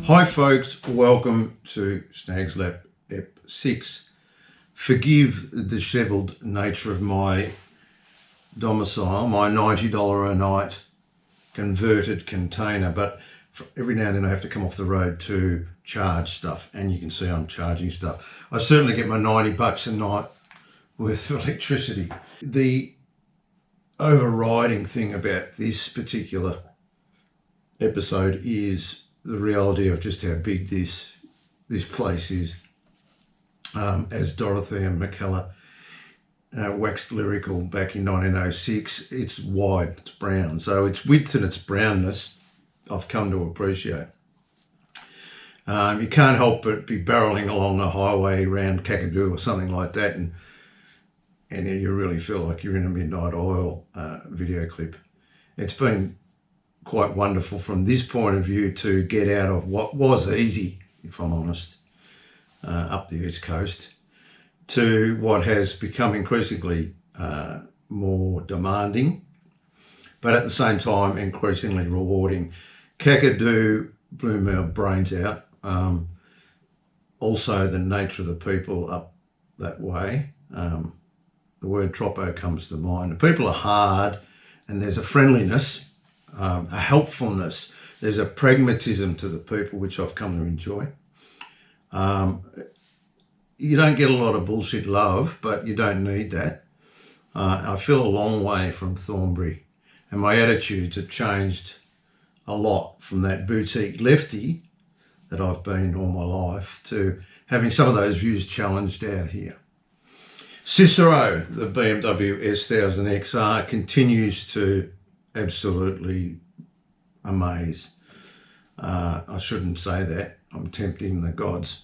Hi folks, welcome to Snag's Lap Ep 6. Forgive the dishevelled nature of my domicile, my $90 a night converted container, but every now and then I have to come off the road to charge stuff, and you can see I'm charging stuff. I certainly get my $90 a night worth of electricity. The overriding thing about this particular episode is the reality of just how big this place is. As Dorothy and McKellar waxed lyrical back in 1906, it's wide, it's brown. So its width and its brownness I've come to appreciate. You can't help but be barreling along a highway around Kakadu or something like that, and you really feel like you're in a Midnight Oil video clip. It's been quite wonderful from this point of view to get out of what was easy, if I'm honest, up the East Coast, to what has become increasingly more demanding, but at the same time increasingly rewarding. Kakadu blew my brains out. Also the nature of the people up that way. The word tropo comes to mind. The people are hard, and there's a friendliness, a helpfulness. There's a pragmatism to the people which I've come to enjoy. You don't get a lot of bullshit love, but you don't need that. I feel a long way from Thornbury, and my attitudes have changed a lot from that boutique lefty that I've been all my life to having some of those views challenged out here. Cicero, the BMW S1000 XR, continues to absolutely amaze. I shouldn't say that. I'm tempting the gods.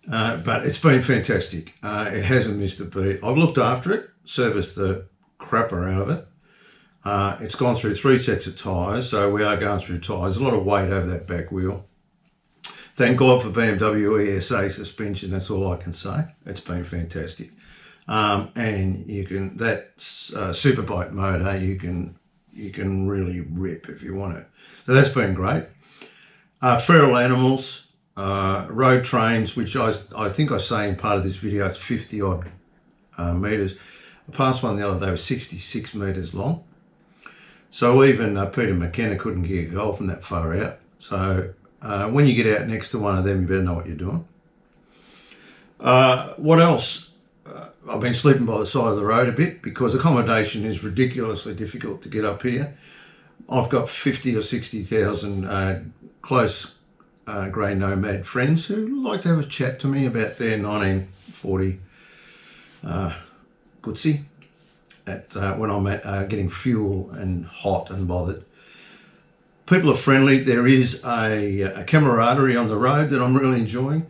But it's been fantastic. It hasn't missed a beat. I've looked after it, serviced the crapper out of it. It's gone through 3 sets of tyres, so we are going through tyres. A lot of weight over that back wheel. Thank God for BMW ESA suspension, that's all I can say. It's been fantastic. And you can, that Superbike motor, you can really rip if you want to. So that's been great. Feral animals, road trains, which I think I say in part of this video, it's 50 odd metres. I passed one the other day, was 66 metres long. So even Peter McKenna couldn't get a goal from that far out. So when you get out next to one of them, you better know what you're doing. What else? I've been sleeping by the side of the road a bit because accommodation is ridiculously difficult to get up here. I've got 50 or 60,000 close grey nomad friends who like to have a chat to me about their 1940 Goodsey when I'm getting fuel and hot and bothered. People are friendly. There is a camaraderie on the road that I'm really enjoying.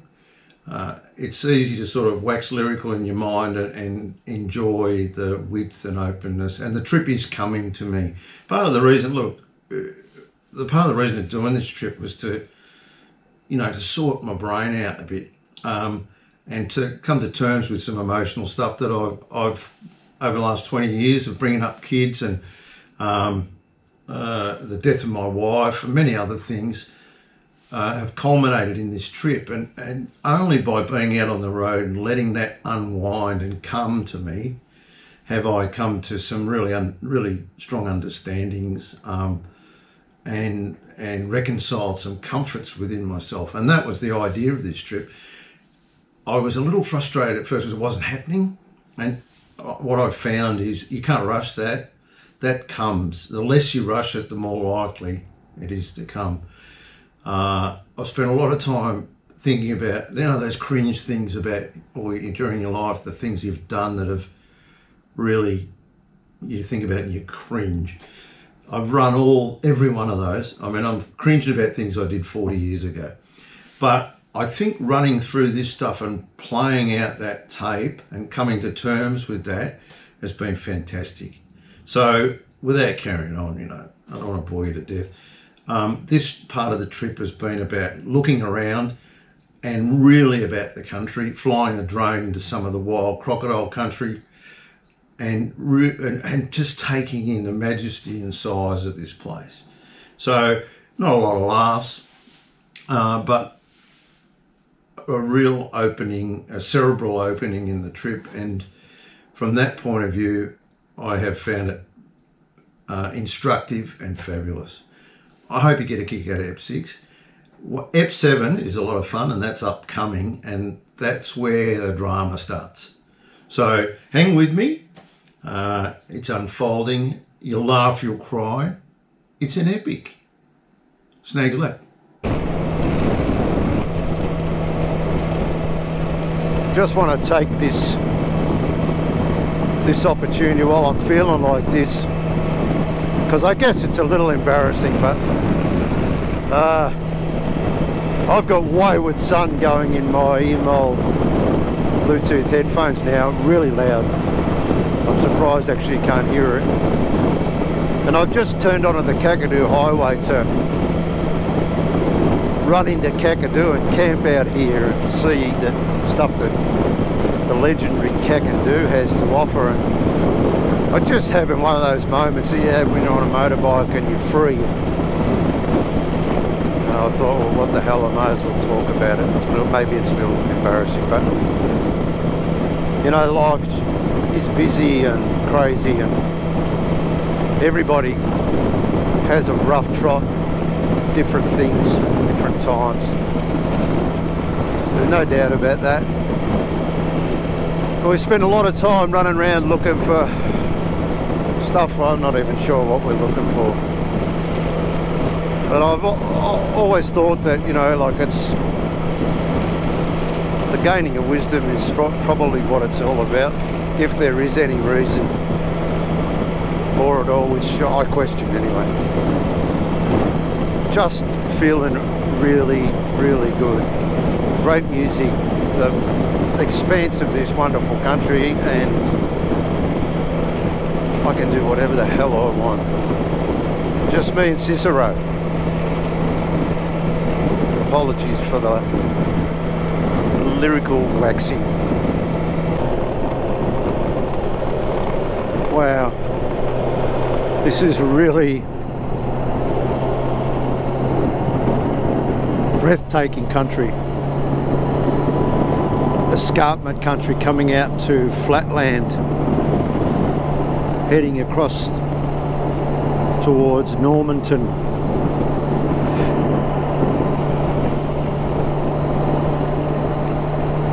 It's easy to sort of wax lyrical in your mind and enjoy the width and openness, and the trip is coming to me. Part of the reason, of doing this trip was to, to sort my brain out a bit, and to come to terms with some emotional stuff that I've over the last 20 years of bringing up kids and the death of my wife and many other things. Have culminated in this trip, and only by being out on the road and letting that unwind and come to me have I come to some really strong understandings and reconciled some comforts within myself. And that was the idea of this trip. I was a little frustrated at first because it wasn't happening, and what I found is you can't rush that. That comes. The less you rush it, the more likely it is to come. I've spent a lot of time thinking about, those cringe things about, or during your life, the things you've done that have really, you think about and you cringe. I've run every one of those. I mean, I'm cringing about things I did 40 years ago. But I think running through this stuff and playing out that tape and coming to terms with that has been fantastic. So without carrying on, I don't want to bore you to death. This part of the trip has been about looking around and really about the country, flying a drone into some of the wild crocodile country and just taking in the majesty and size of this place. So not a lot of laughs, but a real opening, a cerebral opening in the trip, and from that point of view I have found it instructive and fabulous. I hope you get a kick out of EP6. EP7 is a lot of fun, and that's upcoming, and that's where the drama starts. So hang with me. It's unfolding. You'll laugh, you'll cry. It's an epic. Snag lap. Just want to take this opportunity while I'm feeling like this, because I guess it's a little embarrassing, but I've got wayward son going in my email Bluetooth headphones now, really loud. I'm surprised actually you can't hear it. And I've just turned onto the Kakadu highway to run into Kakadu and camp out here and see the stuff that the legendary Kakadu has to offer. And I just having one of those moments that you have when you're on a motorbike and you're free. And I thought, well, what the hell, I may as well talk about it. Well, maybe it's a little embarrassing, but you know, life is busy and crazy, and everybody has a rough trot, different things, different times. There's no doubt about that. We spend a lot of time running around looking for stuff I'm not even sure what we're looking for. But I've always thought that, you know, like it's the gaining of wisdom is probably what it's all about, if there is any reason for it all, which I question anyway. Just feeling really, really good. Great music, the expanse of this wonderful country, and I can do whatever the hell I want. Just me and Cicero. Apologies for the lyrical waxing. Wow, this is really breathtaking country. Escarpment country coming out to flatland, heading across towards Normanton.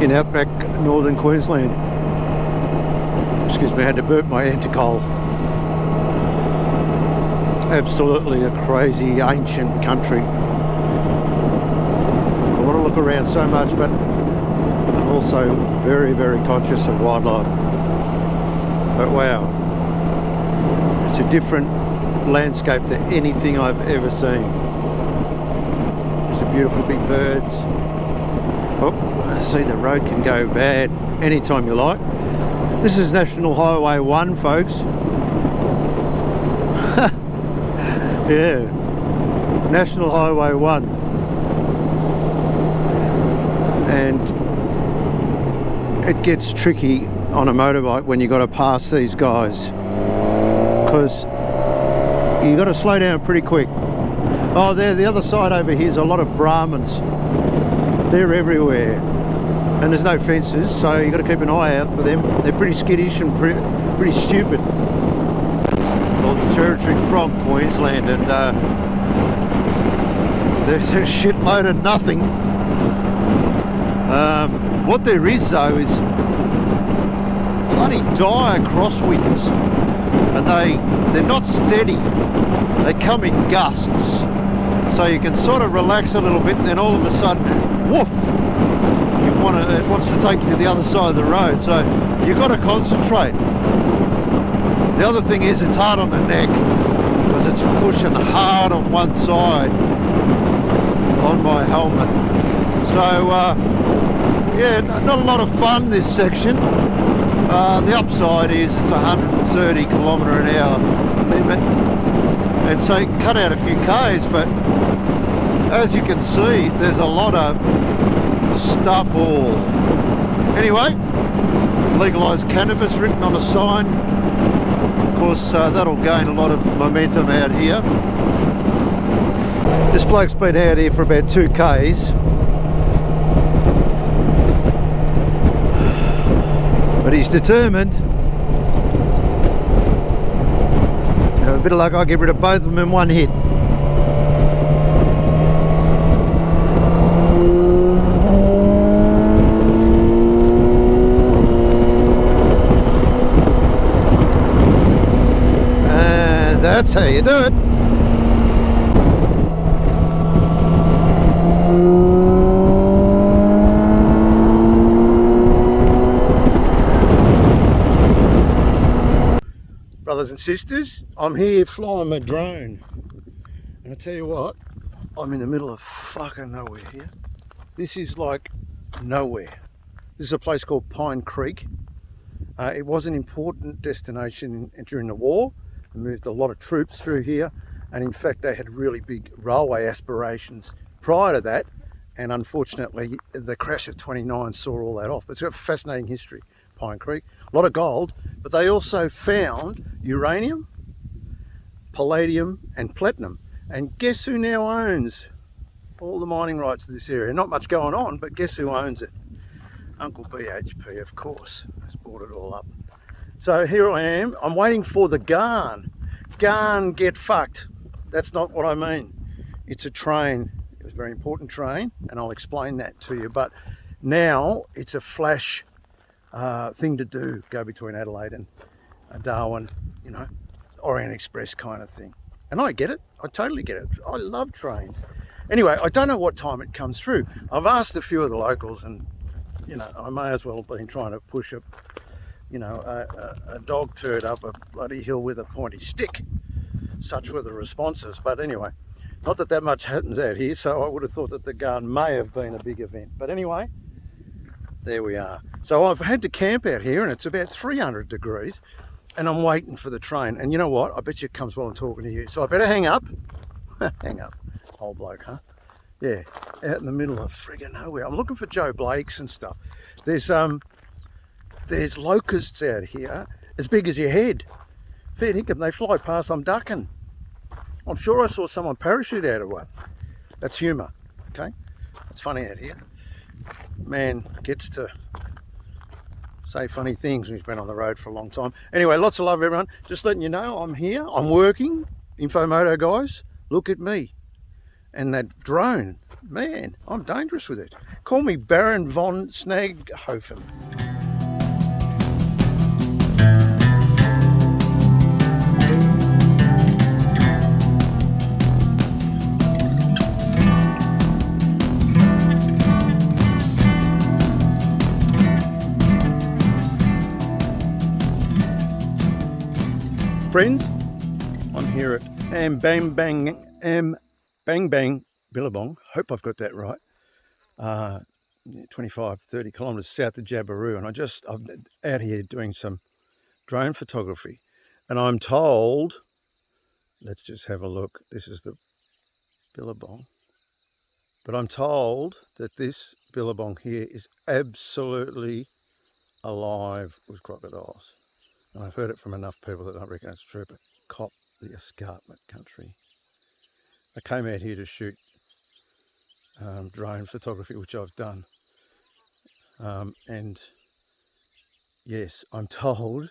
In Outback, northern Queensland. Excuse me, I had to burp my Anticol. Absolutely a crazy, ancient country. I want to look around so much, but I'm also very, very conscious of wildlife. But wow, it's a different landscape to anything I've ever seen. Some beautiful big birds. Oh, I see the road can go bad anytime you like. This is National Highway 1, folks. Yeah, National Highway 1. And it gets tricky on a motorbike when you got to pass these guys, because you got to slow down pretty quick. Oh, there, the other side over here is a lot of Brahmins. They're everywhere, and there's no fences, so you got to keep an eye out for them. They're pretty skittish and pretty stupid. Well, the territory from Queensland, and there's a shitload of nothing. What there is though is bloody dire crosswinds, and they're not steady. They come in gusts, so you can sort of relax a little bit, and then all of a sudden, woof! It wants to take you to the other side of the road, so you've got to concentrate. The other thing is it's hard on the neck, because it's pushing hard on one side on my helmet. So yeah, not a lot of fun this section. The upside is it's 130 km/h limit, and so you can cut out a few Ks, but as you can see, there's a lot of stuff all. Anyway, legalised cannabis written on a sign. Of course, that'll gain a lot of momentum out here. This bloke's been out here for about 2 Ks. But he's determined. Have a bit of luck, I'll get rid of both of them in one hit. And that's how you do it. Brothers and sisters, I'm here flying my drone, and I tell you what, I'm in the middle of fucking nowhere here. This is like nowhere. This is a place called Pine Creek. It was an important destination during the war. They moved a lot of troops through here, and in fact they had really big railway aspirations prior to that, and unfortunately the crash of 29 saw all that off. It's got a fascinating history, Pine Creek. A lot of gold, but they also found uranium, palladium and platinum. And guess who now owns all the mining rights to this area? Not much going on, but guess who owns it? Uncle BHP, of course, has bought it all up. So here I am, I'm waiting for the Garn. Garn get fucked. That's not what I mean. It's a train. It was a very important train, and I'll explain that to you. But now it's a flash thing to do, go between Adelaide and Darwin, you know, Orient Express kind of thing. And I get it, I totally get it. I love trains. Anyway, I don't know what time it comes through. I've asked a few of the locals, and you know, I may as well have been trying to push a dog turd up a bloody hill with a pointy stick. Such were the responses. But anyway, not that that much happens out here, so I would have thought that the Garn may have been a big event. But anyway, there we are. So I've had to camp out here, and it's about 300 degrees, and I'm waiting for the train. And you know what? I bet you it comes while I'm talking to you. So I better hang up. Hang up. Old bloke, huh? Yeah, out in the middle of friggin' nowhere. I'm looking for Joe Blakes and stuff. There's locusts out here as big as your head. Fair dinkum, they fly past, I'm ducking. I'm sure I saw someone parachute out of one. That's humour, okay? It's funny out here. Man gets to say funny things when he's been on the road for a long time. Anyway, lots of love, everyone. Just letting you know I'm here, I'm working. MOTO guys, look at me. And that drone, man, I'm dangerous with it. Call me Baron von Snaghofen. Friends, I'm here at Bang Bang Billabong. Hope I've got that right. 25-30 kilometres south of Jabiru, and I'm out here doing some drone photography, and I'm told, let's just have a look. This is the Billabong, but I'm told that this Billabong here is absolutely alive with crocodiles. And I've heard it from enough people that I reckon it's true, but cop the escarpment country. I came out here to shoot drone photography, which I've done. And yes, I'm told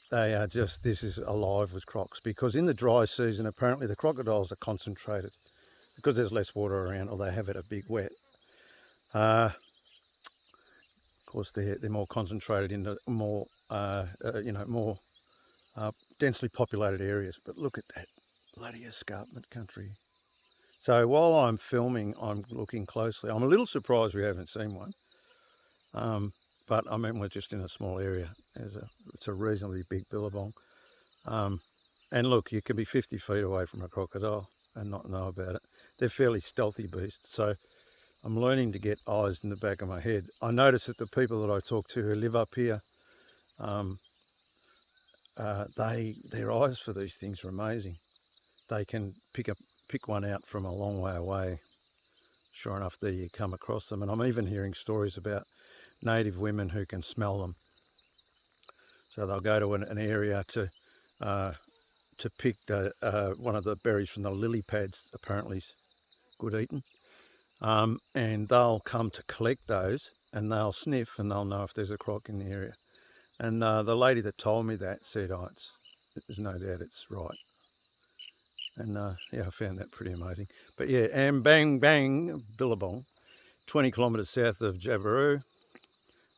they are this is alive with crocs, because in the dry season, apparently the crocodiles are concentrated because there's less water around, or they have had a big wet. Of course, they're more concentrated in the more more densely populated areas. But look at that bloody escarpment country. So while I'm filming, I'm looking closely. I'm a little surprised we haven't seen one, but I mean, we're just in a small area. It's a reasonably big billabong, and look, you can be 50 feet away from a crocodile and not know about it. They're fairly stealthy beasts, so I'm learning to get eyes in the back of my head. I notice that the people that I talk to who live up here, their eyes for these things are amazing. They can pick one out from a long way away. Sure enough, there you come across them. And I'm even hearing stories about native women who can smell them. So they'll go to an area to pick one of the berries from the lily pads, apparently good eating. And they'll come to collect those, and they'll sniff and they'll know if there's a croc in the area. And the lady that told me that said, oh, there's no doubt it's right. And yeah, I found that pretty amazing. But yeah, and bang bang Billabong, 20 kilometres south of Jabiru.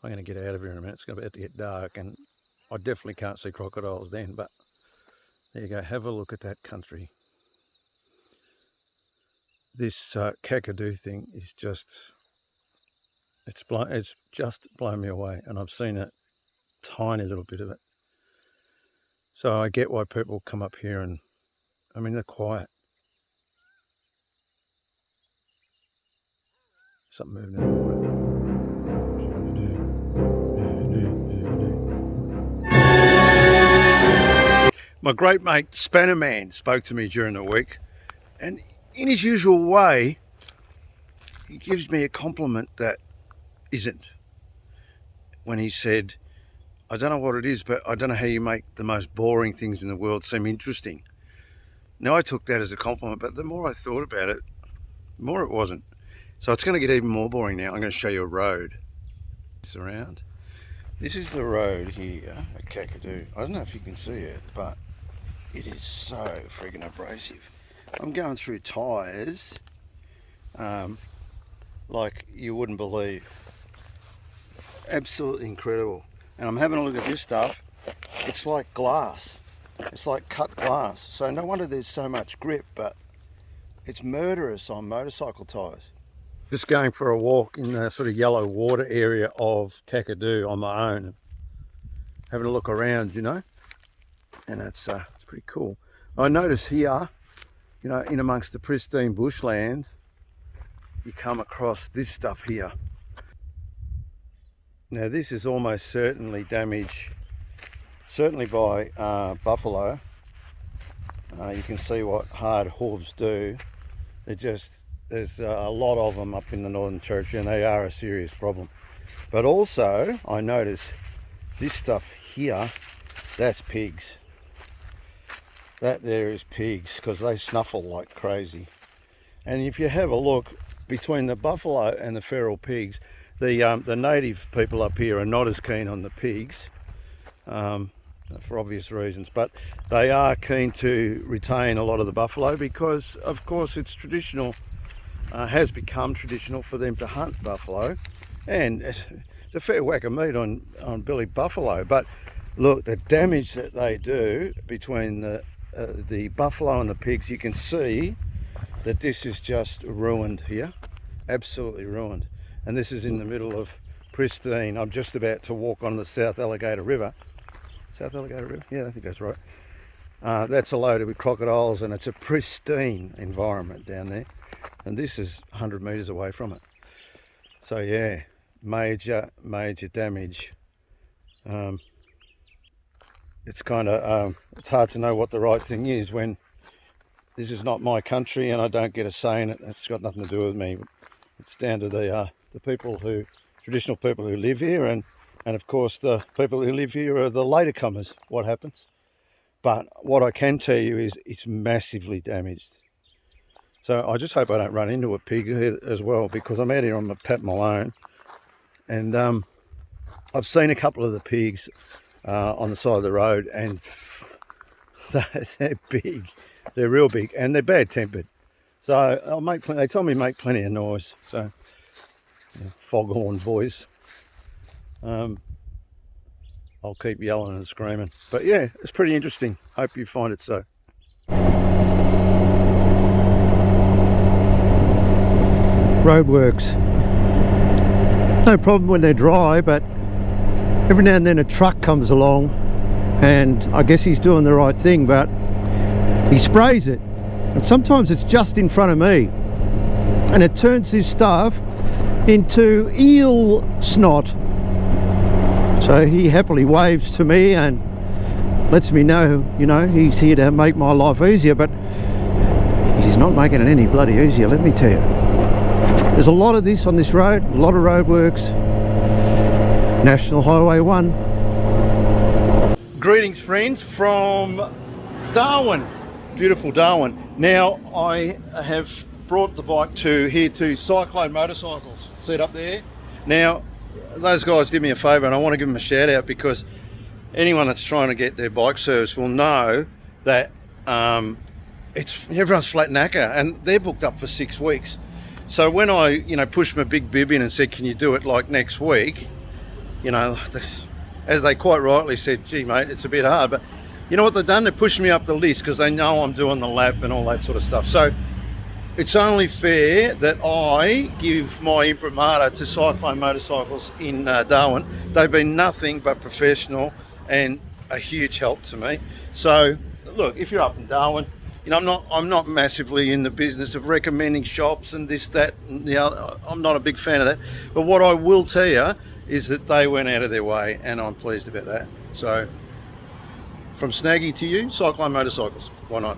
I'm going to get out of here in a minute. It's about to get dark, and I definitely can't see crocodiles then, but there you go. Have a look at that country. This Kakadu thing is just, it's just blown me away, and I've seen a tiny little bit of it. So I get why people come up here, and I mean, they're quiet. Something moving in the water. My great mate Spannerman spoke to me during the week, and in his usual way, he gives me a compliment that isn't. When he said, I don't know what it is, but I don't know how you make the most boring things in the world seem interesting. Now, I took that as a compliment, but the more I thought about it, the more it wasn't. So it's going to get even more boring now. I'm going to show you a road. It's around. This is the road here at Kakadu. I don't know if you can see it, but it is so friggin' abrasive. I'm going through tyres like you wouldn't believe. Absolutely incredible. And I'm having a look at this stuff. It's like glass. It's like cut glass. So no wonder there's so much grip, but it's murderous on motorcycle tyres. Just going for a walk in the sort of yellow water area of Kakadu on my own. Having a look around, you know. And it's pretty cool. I notice here, you know, in amongst the pristine bushland, you come across this stuff here. Now this is almost certainly damage, certainly by buffalo. You can see what hard hooves do. There's a lot of them up in the Northern Territory, and they are a serious problem. But also, I notice this stuff here, that's pigs. That there is pigs, because they snuffle like crazy. And if you have a look between the buffalo and the feral pigs, the native people up here are not as keen on the pigs for obvious reasons, but they are keen to retain a lot of the buffalo because, of course, it's traditional, has become traditional for them to hunt buffalo, and it's a fair whack of meat on Billy buffalo. But look, the damage that they do between the buffalo and the pigs, you can see that this is just ruined here, absolutely ruined. And this is in the middle of pristine. I'm just about to walk on the South Alligator River. South Alligator River? Yeah, I think that's right. That's loaded with crocodiles, and it's a pristine environment down there. And this is 100 metres away from it. So yeah, major damage. It's kind of, it's hard to know what the right thing is when this is not my country and I don't get a say in it. It's got nothing to do with me. It's down to the people traditional people who live here, and of course the people who live here are the later comers, what happens. But what I can tell you is it's massively damaged. So I just hope I don't run into a pig here as well, because I'm out here on my Pat Malone, and I've seen a couple of the pigs on the side of the road, and they're big. They're real big, and they're bad tempered. So they told me to make plenty of noise. So foghorn voice. I'll keep yelling and screaming. But yeah, it's pretty interesting. Hope you find it so. Roadworks. No problem when they're dry, but every now and then a truck comes along, and I guess he's doing the right thing, but he sprays it. And sometimes it's just in front of me, and it turns this stuff into eel snot. So he happily waves to me and lets me know, you know, he's here to make my life easier, but he's not making it any bloody easier, let me tell you. There's a lot of this on this road, a lot of roadworks. National Highway 1. Greetings, friends, from Darwin. Beautiful Darwin. Now, I have brought the bike here to Cyclone Motorcycles. See it up there? Now, those guys did me a favour, and I want to give them a shout out, because anyone that's trying to get their bike service will know that everyone's flat knacker, and they're booked up for 6 weeks. So when I, pushed my big bib in and said, can you do it like next week? As they quite rightly said, gee mate, it's a bit hard, but you know what they've done? They're pushing me up the list because they know I'm doing the lap and all that sort of stuff. So it's only fair that I give my imprimatur to Cyclone Motorcycles in Darwin. They've been nothing but professional and a huge help to me. So look, if you're up in Darwin, I'm not massively in the business of recommending shops and this, that, and the other. I'm not a big fan of that. But what I will tell you is that they went out of their way, and I'm pleased about that. So from Snaggy to you, Cyclone Motorcycles. Why not?